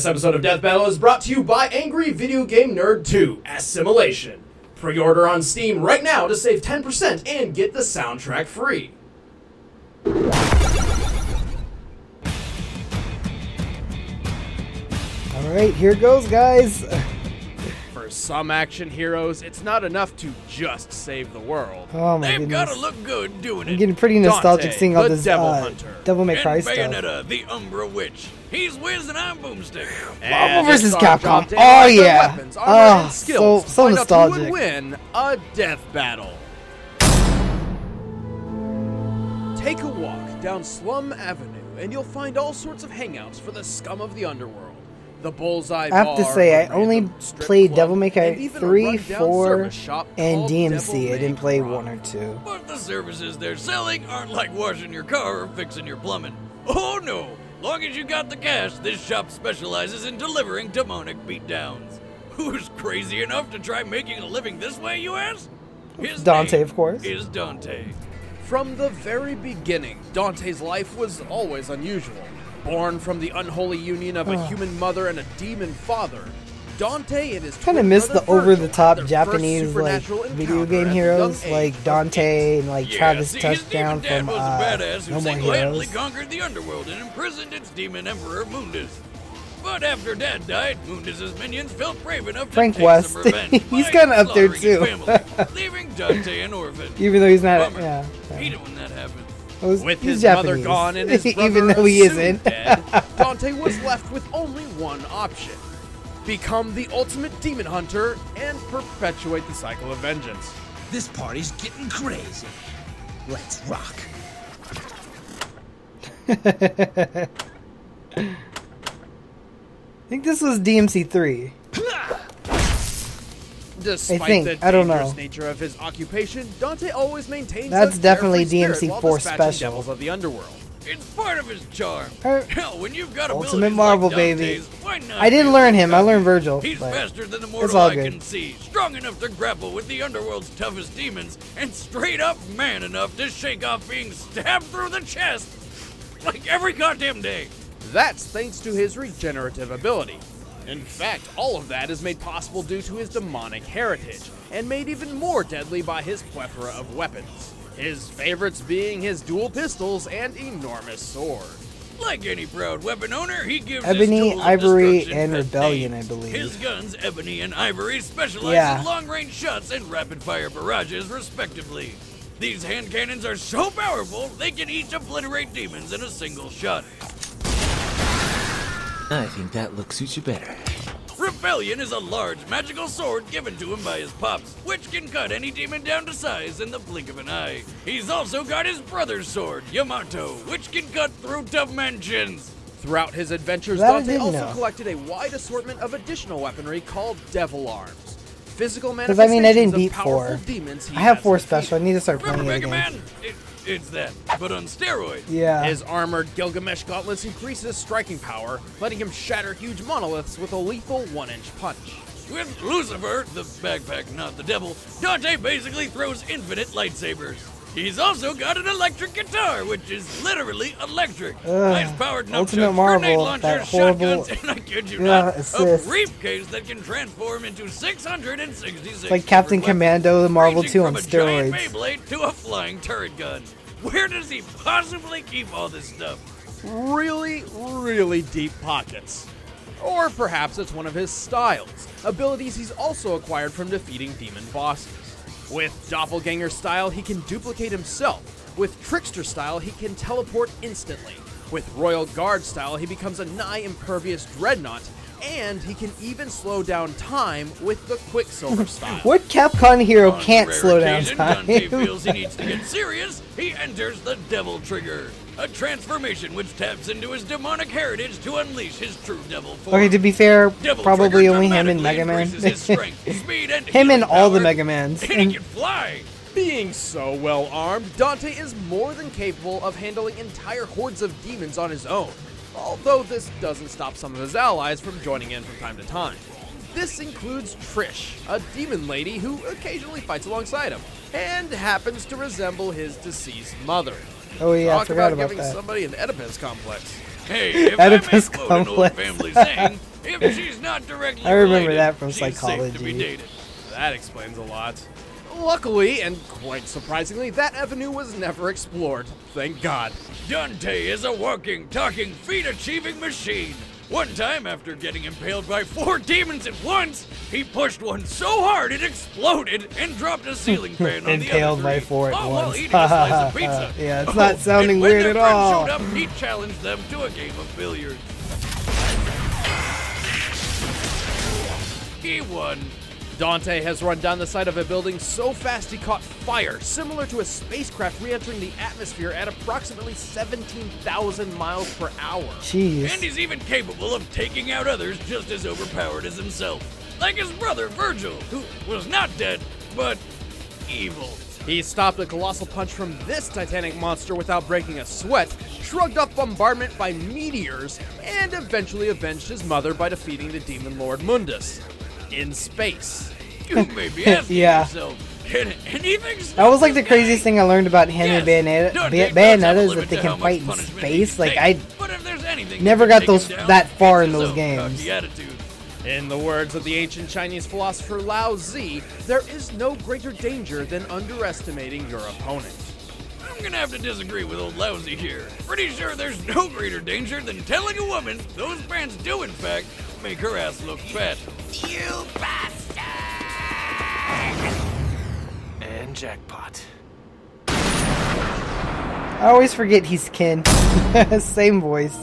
This episode of Death Battle is brought to you by Angry Video Game Nerd 2, Assimilation. Pre-order on Steam right now to save 10% and get the soundtrack free. Alright, here goes, guys. For some action heroes, it's not enough to just save the world. Oh my They've goodness. gotta look good doing it. I'm getting pretty nostalgic Dante, seeing all the this Devil Hunter. Devil May Cry And stuff. Bayonetta, the Umbra Witch. He's Wiz and I'm Boomstick. Marvel vs. it's our Capcom. job to Oh, analyze their yeah. weapons, armor, and Oh, skills to so find out who nostalgic. would win a death battle. Take a walk down Slum Avenue, and you'll find all sorts of hangouts for the scum of the underworld. The Bullseye I have to Bar, say, a I only random strip played club, Devil May Cry and even a 3, rundown 4, service shop and called DMC. Devil I didn't May play Cry. 1 or 2. But the services they're selling aren't like washing your car or fixing your plumbing. Oh no! Long as you got the cash, this shop specializes in delivering demonic beatdowns. Who's crazy enough to try making a living this way, you ask? His Dante, name of course. is Dante. From the very beginning, Dante's life was always unusual. Born from the unholy union of a human mother and a demon father, Dante and his Kind of twin miss brother the over-the-top Virgil had their first Japanese like supernatural video encounter game at a heroes young age like of Dante and like Yeah, Travis see, Touchdown his demon from dad was a badass who No More single-handedly Heroes. conquered the underworld and imprisoned its demon emperor Mundus. But after Dad died, Mundus's minions felt brave enough to Frank take West. some revenge He's by kinda up there, slaughtering his too. family, leaving Dante an orphan. Even though he's not, Bummer. yeah. Hate it when that happens. With He's his Japanese. mother gone and his brother even though he soon isn't. dead, Dante was left with only one option: become the ultimate demon hunter and perpetuate the cycle of vengeance. This party's getting crazy. Let's rock. I think this was DMC 3. Despite think. the I don't dangerous know. nature of his occupation, Dante always maintains That's a definitely carefree spirit DMC4 while dispatching special. devils of the underworld. It's part of his charm. Her- Hell, when you've got Ultimate abilities Marvel, like baby. Dante's, why not I didn't be learn a him. I champion? learned Virgil. He's but faster than the it's mortal all eye good. can see, strong enough to grapple with the underworld's toughest demons, and straight up man enough to shake off being stabbed through the chest like every goddamn day. That's thanks to his regenerative ability. In fact, all of that is made possible due to his demonic heritage, and made even more deadly by his plethora of weapons. His favorites being his dual pistols and enormous sword. Like any proud weapon owner, he gives Ebony, his tools of Ivory, destruction and pet Rebellion, names. I believe. His guns, Ebony and Ivory, specialize Yeah. in long-range shots and rapid-fire barrages, respectively. These hand cannons are so powerful, they can each obliterate demons in a single shot. I think that look suits you better. Rebellion is a large magical sword given to him by his pops, which can cut any demon down to size in the blink of an eye. He's also got his brother's sword, Yamato, which can cut through dimensions. Throughout his adventures, That I Dante didn't also know. collected a wide assortment of additional weaponry called Devil Arms. Physical 'Cause, I mean, I didn't manifestations beat of powerful 4. demons he I have has 4 defeated. special. I need to start Remember playing it Mega again. Man? It's that, but on steroids. Yeah. His armored Gilgamesh gauntlets increase his striking power, letting him shatter huge monoliths with a lethal 1-inch punch. With Lucifer, the backpack, not the devil, Dante basically throws infinite lightsabers. He's also got an electric guitar, which is literally electric. Nice powered Ultimate nunchucks, Marvel, grenade that launchers, horrible- shotguns, and I kid you Yeah, not, assist. a briefcase that can transform into 666 Like Captain different Commando, the Marvel ranging 2 on from a giant steroids. Beyblade to a flying turret gun. Where does he possibly keep all this stuff? Really, really deep pockets. Or perhaps it's one of his styles, abilities he's also acquired from defeating demon bosses. With Doppelganger style, he can duplicate himself. With Trickster style, he can teleport instantly. With Royal Guard style, he becomes a nigh-impervious dreadnought, and he can even slow down time with the Quicksilver style. What Capcom hero On can't rare slow down occasion, time? Dante feels he needs to get serious. He enters the Devil Trigger, a transformation which taps into his demonic heritage to unleash his true devil form. Okay, to be fair, Devil probably Trigger only him and dramatically Mega Man. increases his strength, speed, and Him and healing all the power, Mega Mans. And he can fly. Being so well armed, Dante is more than capable of handling entire hordes of demons on his own, although this doesn't stop some of his allies from joining in from time to time. This includes Trish, a demon lady who occasionally fights alongside him, and happens to resemble his deceased mother. Oh yeah, I Talk forgot about about giving that. somebody an Oedipus complex. Hey, if I may Oedipus quote an old complex. family saying, If she's not directly I remember related, that from she's safe to be psychology. dated. That explains a lot. Luckily, and quite surprisingly, that avenue was never explored. Thank God. Dante is a walking, talking, feat-achieving machine. One time, after getting impaled by 4 demons at once, he pushed one so hard it exploded and dropped a ceiling fan on the Impaled other 3. by 4 at all while once. eating a slice of pizza. Yeah, it's not sounding and when weird their at friend all. Showed up, he challenged them to a game of billiards. He won. Dante has run down the side of a building so fast he caught fire, similar to a spacecraft re-entering the atmosphere at approximately 17,000 miles per hour. Jeez. And he's even capable of taking out others just as overpowered as himself. Like his brother Virgil, who was not dead, but evil. He stopped a colossal punch from this titanic monster without breaking a sweat, shrugged off bombardment by meteors, and eventually avenged his mother by defeating the demon lord Mundus. In space. You may be asking Yeah. yourself, can anything That was like the stop this craziest guy? thing I learned about him and Yes, Bayonetta. Dante does have a Bayonetta is limit that they to can how much fight in punishment he space. can Like, take, I but if there's anything never that got can those take him down, that far it's in his those own games. cocky attitude. In the words of the ancient Chinese philosopher Lao Tzu, there is no greater danger than underestimating your opponent. I'm gonna have to disagree with old Lousy here. Pretty sure there's no greater danger than telling a woman those pants do in fact make her ass look fat. You bastard! And jackpot. I always forget he's Ken. Same voice.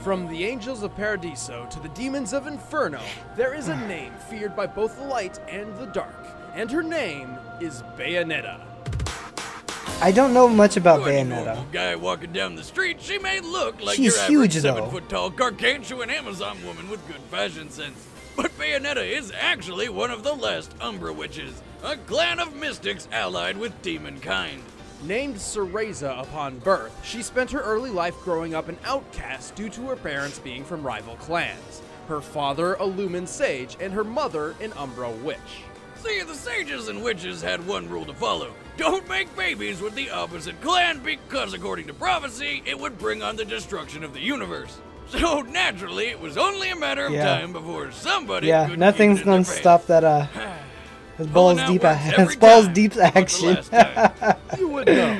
From the angels of Paradiso to the demons of Inferno, there is a name feared by both the light and the dark, and her name is Bayonetta. I don't know much about To any normal Bayonetta. guy walking down the street, she may look like She's your average huge, though. 7-foot-tall gargantuan Amazon woman with good fashion sense. But Bayonetta is actually one of the last Umbra witches, a clan of mystics allied with demon kind. Named Cereza upon birth, she spent her early life growing up an outcast due to her parents being from rival clans. Her father, a Lumen Sage, and her mother, an Umbra Witch. See, the sages and witches had one rule to follow. Don't make babies with the opposite clan because, according to prophecy, it would bring on the destruction of the universe. So, naturally, it was only a matter of Yeah. time before somebody Yeah, could nothing's keep it in gonna their stop that his balls Pulling out deep works every his balls time, deep but the action. last time. You would know.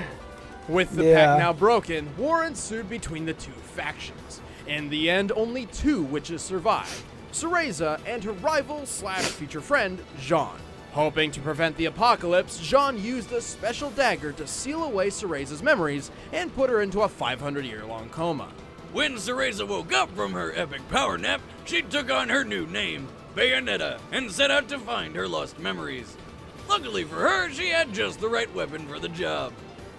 With the Yeah. pact now broken, war ensued between the two factions. In the end, only 2 witches survived, Cereza and her rival/future friend, Jean. Hoping to prevent the apocalypse, Jean used a special dagger to seal away Cereza's memories and put her into a 500-year-long coma. When Cereza woke up from her epic power nap, she took on her new name, Bayonetta, and set out to find her lost memories. Luckily for her, she had just the right weapon for the job.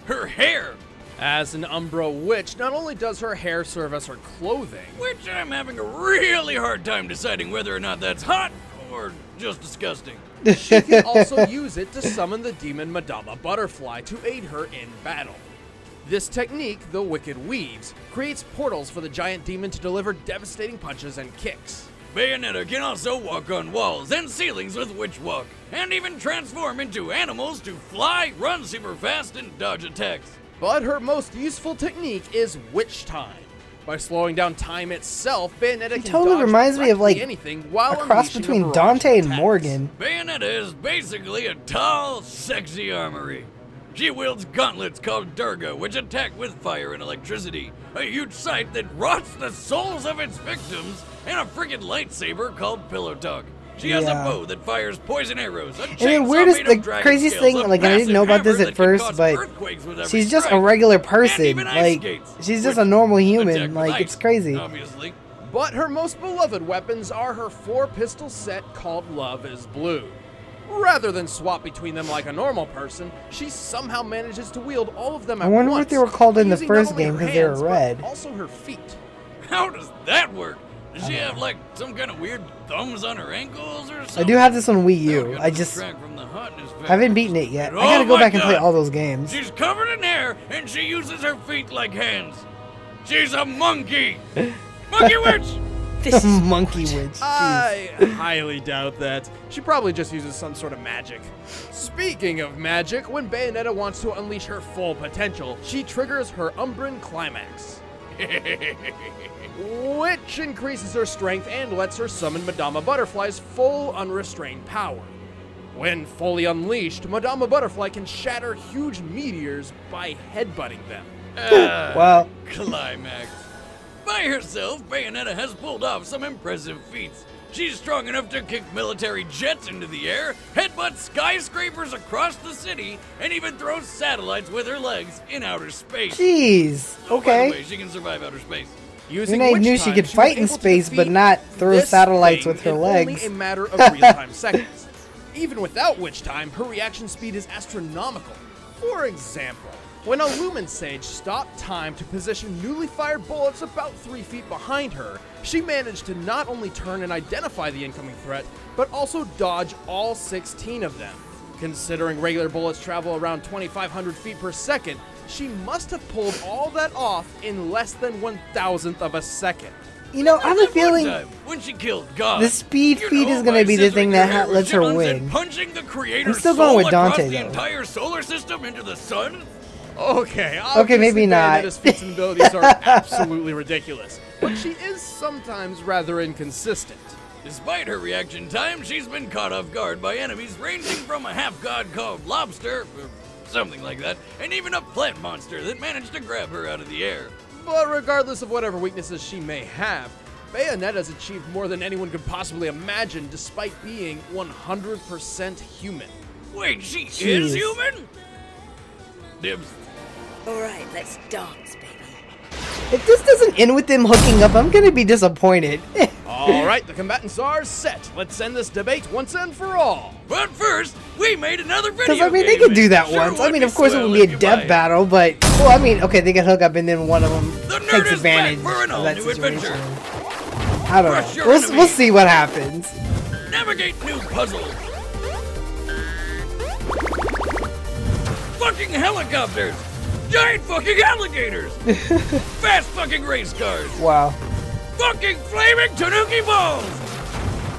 Her hair, As an Umbra Witch, not only does her hair serve as her clothing, which I'm having a really hard time deciding whether or not that's hot or just disgusting. she can also use it to summon the demon Madama Butterfly to aid her in battle. This technique, the Wicked Weaves, creates portals for the giant demon to deliver devastating punches and kicks. Bayonetta can also walk on walls and ceilings with Witch Walk, and even transform into animals to fly, run super fast, and dodge attacks. But her most useful technique is Witch Time. By slowing down time itself, Bayonetta can totally dodge reminds me of, practically like, anything while A cross unleashing between barrage Dante of and attacks. Morgan. Bayonetta is basically a tall, sexy armory. She wields gauntlets called Durga, which attack with fire and electricity, a huge sight that rots the souls of its victims, and a friggin' lightsaber called Pillow Talk. She has a Yeah. bow that fires poison arrows, a And the chainsaw weirdest, made the of dragon craziest scales, thing, a like, I didn't massive know about this hammer at that can first, cause but earthquakes with every she's just a strike, regular and person. even ice Like, skates, she's just which a normal attack human. with Like, ice, it's crazy. Obviously. But her most beloved weapons are her 4-pistol set called Love is Blue. Rather than swap between them like a normal person, she somehow manages to wield all of them at I wonder once, what they were called in the using not first only game her 'cause they were hands, but red. also her feet. How does that work? Does she have like some kind of weird thumbs on her ankles or something? I do have this on Wii Now U. we gotta I just distract from the hotness factor. haven't beaten it yet. And I gotta oh go my back and play God, all those games. She's covered in hair and she uses her feet like hands. She's a monkey. Monkey witch. This is Monkey witch. Jeez. I highly doubt that. She probably just uses some sort of magic. Speaking of magic, when Bayonetta wants to unleash her full potential, she triggers her Umbran Climax. which increases her strength and lets her summon Madama Butterfly's full unrestrained power. When fully unleashed, Madama Butterfly can shatter huge meteors by headbutting them. Wow. Climax. By herself, Bayonetta has pulled off some impressive feats. She's strong enough to kick military jets into the air, headbutt skyscrapers across the city, and even throw satellites with her legs in outer space. Jeez. Oh, by the Okay. way, she can survive outer space. Using I which knew she time could was fight in able to space, but defeat not throw this satellites thing with her in legs. Only a matter of real-time seconds. Even without which time, her reaction speed is astronomical. For example, when a Lumen Sage stopped time to position newly fired bullets about 3 feet behind her, she managed to not only turn and identify the incoming threat, but also dodge all 16 of them. Considering regular bullets travel around 2,500 feet per second, she must have pulled all that off in less than 1,000th of a second. You know, I have a That one feeling time, when she killed God, the speed you feat know, is going to by be the thing scissoring that her hair with lets her guns win. and punching the creator's still going soul with Dante, across the though. entire solar system into the sun? Okay, maybe not. Bayonetta's feats and abilities are absolutely ridiculous, but she is sometimes rather inconsistent. Despite her reaction time, she's been caught off guard by enemies ranging from a half-god called Lobster, or something like that, and even a plant monster that managed to grab her out of the air. But regardless of whatever weaknesses she may have, Bayonetta's achieved more than anyone could possibly imagine despite being 100% human. Wait, she Jeez. is human? Dibs. All right, let's dance, baby. If this doesn't end with them hooking up, I'm going to be disappointed. Alright, the combatants are set. Let's end this debate once and for all. But first, we made another video Because, I mean, they game, could do and that sure once. I would mean, be of course, it swell would be if a you death buy it. battle, but, well, I mean, okay, they could hook up and then one of them The nerd takes is advantage back for an of that all-new situation. adventure. I don't Crush know. your We'll enemy. see what happens. Navigate new puzzles. Fucking helicopters. Giant fucking alligators. Fast fucking race cars. Wow. Fucking flaming tanuki balls.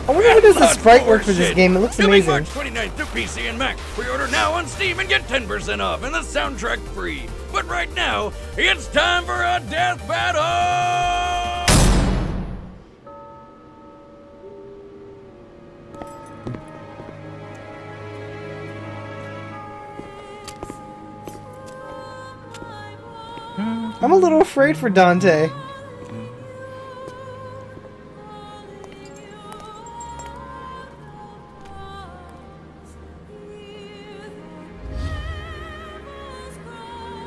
I wonder how does the Lots sprite more work for this shit. game. It looks Coming amazing. March 29th to PC and Mac. Pre-order now on Steam and get 10% off and the soundtrack free. But right now, it's time for a death battle! I'm a little afraid for Dante.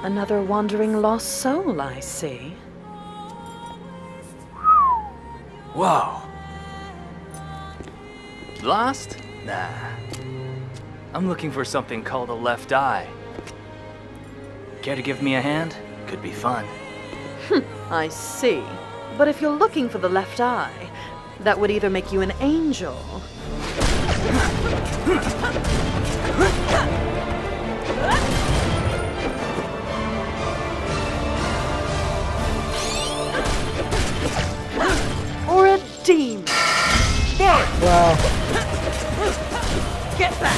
Another wandering lost soul, I see. Whoa. Lost? Nah. I'm looking for something called a left eye. Care to give me a hand? Could be fun. I see. But if you're looking for the left eye, that would either make you an angel. Or a demon. Wow. Get back!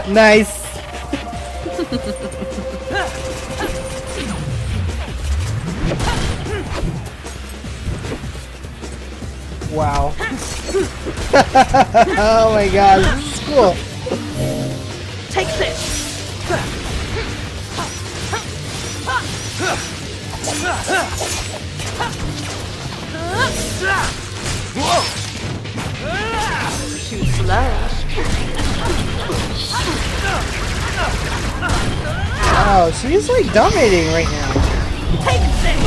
Nice. Wow. Oh my god, this is cool. Take this! Too slow. Wow, she is like dominating right now. Take this!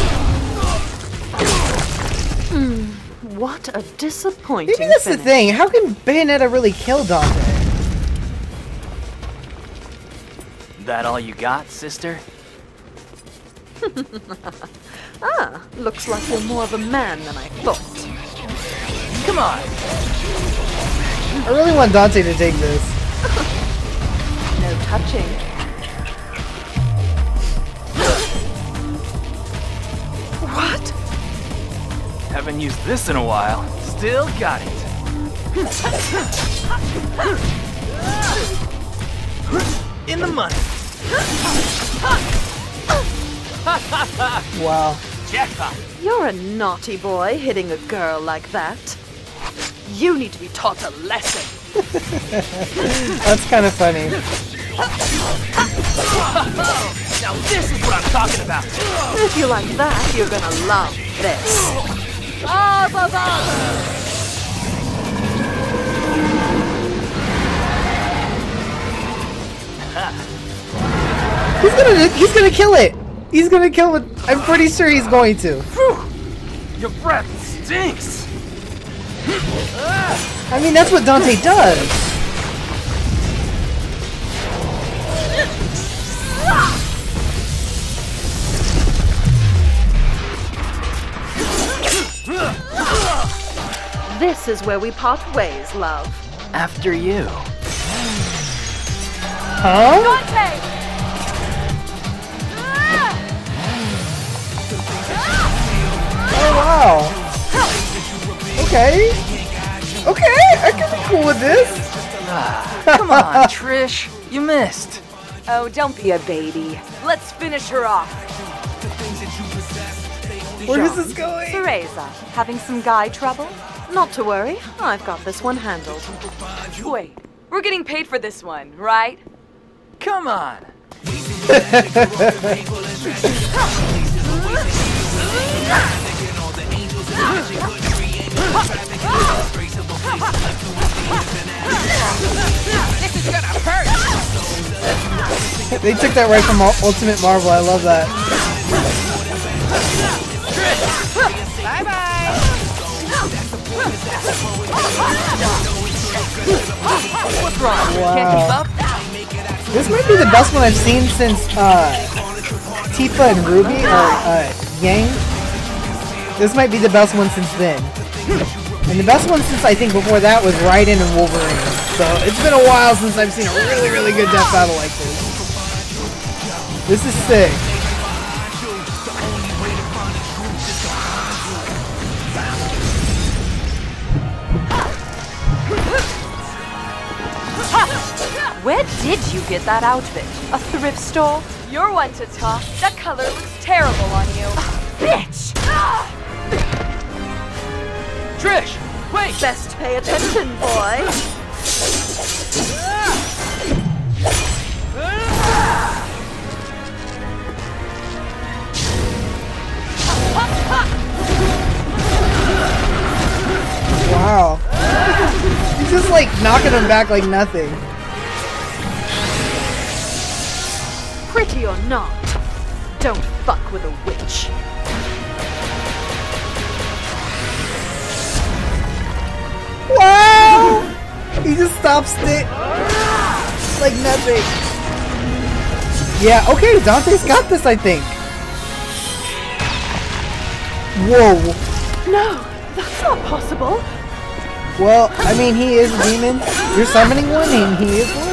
What a disappointing Maybe that's the finish. thing. How can Bayonetta really kill Dante? That all you got, sister? Ah, looks like you're more of a man than I thought. Come on! I really want Dante to take this. No touching. What? Haven't used this in a while. Still got it. In the money. Wow. Jackpot. You're a naughty boy hitting a girl like that. You need to be taught a lesson. That's kind of funny. Now this is what I'm talking about. If you like that, you're gonna love this. He's gonna kill it. He's gonna kill it. I'm pretty sure he's going to. Your breath stinks. I mean, that's what Dante does. This is where we part ways, love. After you. Huh? Dante! Oh wow. Okay. Okay, I can be cool with this. Come on, Trish. You missed. Oh, don't be a baby. Let's finish her off. Where is this going? Teresa, having some guy trouble? Not to worry, I've got this one handled. Wait, we're getting paid for this one, right? Come on. This is gonna hurt! They took that right from Ultimate Marvel. I love that. Bye-bye! What's wrong? Wow. Can't keep up? This might be the best one I've seen since Tifa and Ruby or Yang. This might be the best one since then. And the best one since I think before that was Raiden and Wolverine. So it's been a while since I've seen a really, really good death battle like this. This is sick. Where did you get that outfit? A thrift store? You're one to talk. That color looks terrible on you. Bitch! Trish, wait! Best pay attention, boy. Wow. He's just like knocking him back like nothing. Pretty or not, don't fuck with a witch. Wow! He just stops it like nothing. Yeah, okay, Dante's got this, I think. Whoa. No, that's not possible. Well, I mean, he is a demon. You're summoning one, and he is one.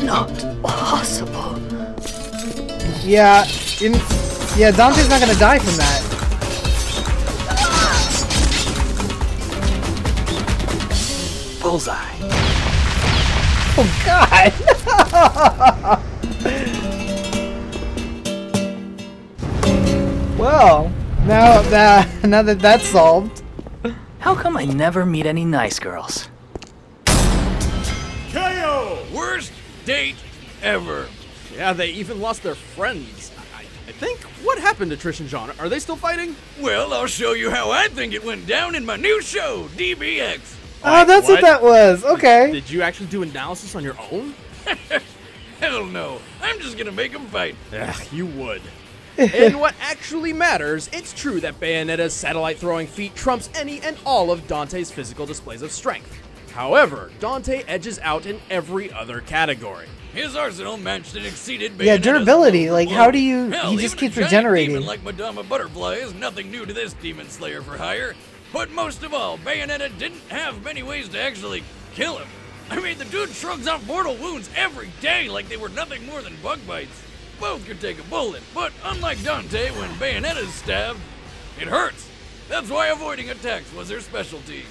Not possible. Yeah, Dante's not gonna die from that. Bullseye. Oh God! Well, now that that's solved. How come I never meet any nice girls? KO! Worst date ever. Yeah, they even lost their friends. I think. What happened to Trish and John? Are they still fighting? Well, I'll show you how I think it went down in my new show, DBX. Oh, that's what that was. Okay. Did you actually do analysis on your own? Hell no. I'm just gonna make them fight. Ugh, you would. In what actually matters, it's true that Bayonetta's satellite throwing feat trumps any and all of Dante's physical displays of strength. However, Dante edges out in every other category. His arsenal matched and exceeded Bayonetta's. Yeah, durability. Like, how do you? Hell, He just even keeps a giant regenerating. demon like Madama Butterfly is nothing new to this demon slayer for hire. But most of all, Bayonetta didn't have many ways to actually kill him. I mean, the dude shrugs off mortal wounds every day like they were nothing more than bug bites. Both could take a bullet, but unlike Dante, when Bayonetta's stabbed, it hurts. That's why avoiding attacks was her specialty.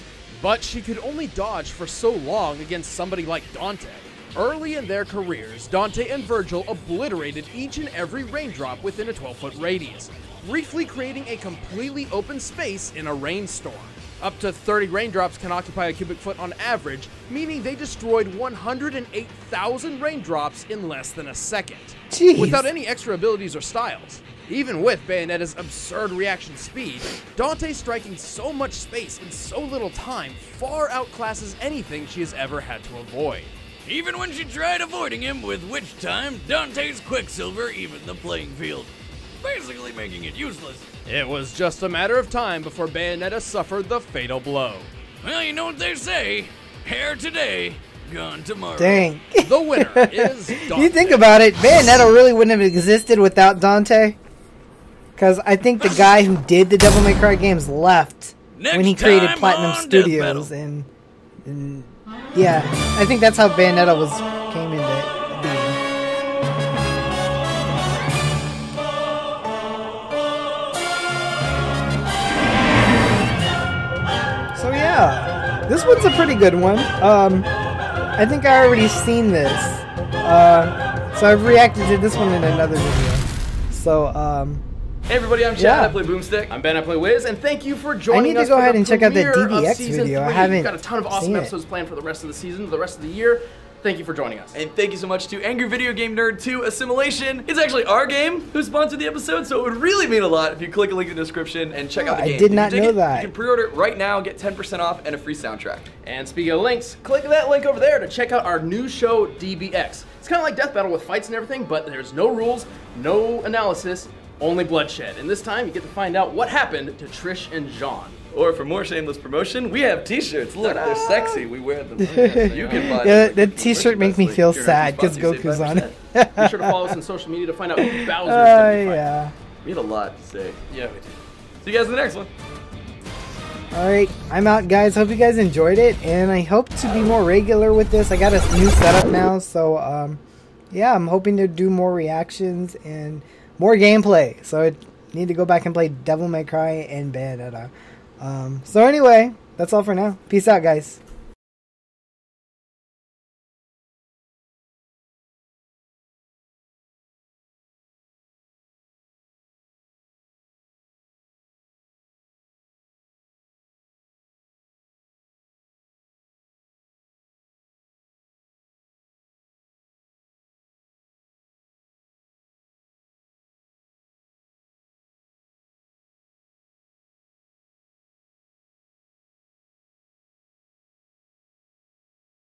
But she could only dodge for so long against somebody like Dante. Early in their careers, Dante and Virgil obliterated each and every raindrop within a 12-foot radius, briefly creating a completely open space in a rainstorm. Up to 30 raindrops can occupy a cubic foot on average, meaning they destroyed 108,000 raindrops in less than a second. Jeez. Without any extra abilities or styles. Even with Bayonetta's absurd reaction speed, Dante striking so much space in so little time far outclasses anything she has ever had to avoid. Even when she tried avoiding him, with which time Dante's Quicksilver evened the playing field, basically making it useless. It was just a matter of time before Bayonetta suffered the fatal blow. Well, you know what they say, hair today, gone tomorrow. Dang. The winner is Dante. You think about it, Bayonetta really wouldn't have existed without Dante. Because I think the guy who did the Devil May Cry games left Next when he created time Platinum on Studios, Death and yeah, I think that's how Bayonetta came into being. So yeah, this one's a pretty good one. I think I already seen this, so I've reacted to this one in another video. So Hey everybody, I'm Chad, Yeah. I play Boomstick. I'm Ben, I play Wiz, and thank you for joining us. to go for ahead the and check out that premiere of DDX Season video. I 3. haven't We've got a ton of awesome seen it. episodes planned for the rest of the season, the rest of the year. Thank you for joining us. And thank you so much to Angry Video Game Nerd 2 Assimilation. It's actually our game who sponsored the episode, so it would really mean a lot if you click a link in the description and check out the I game. did If you not dig know it, that. You can pre-order it right now, get 10% off and a free soundtrack. And speaking of links, click that link over there to check out our new show, DBX. It's kind of like Death Battle with fights and everything, but there's no rules, no analysis, only bloodshed. And this time, you get to find out what happened to Trish and Jean. Or for more shameless promotion, we have t-shirts. Look, they're sexy. We wear them. You can buy Yeah, them. that t-shirt makes me feel Your sad because response, you Goku's save on it. 5%. Be sure to follow us on social media to find out who Bowser's going to be fighting. Yeah. We had a lot to say. Yeah, we do. See you guys in the next one. Alright, I'm out, guys. Hope you guys enjoyed it, and I hope to be more regular with this. I got a new setup now, so yeah, I'm hoping to do more reactions and more gameplay. So I need to go back and play Devil May Cry and Bayonetta. So anyway, that's all for now. Peace out, guys.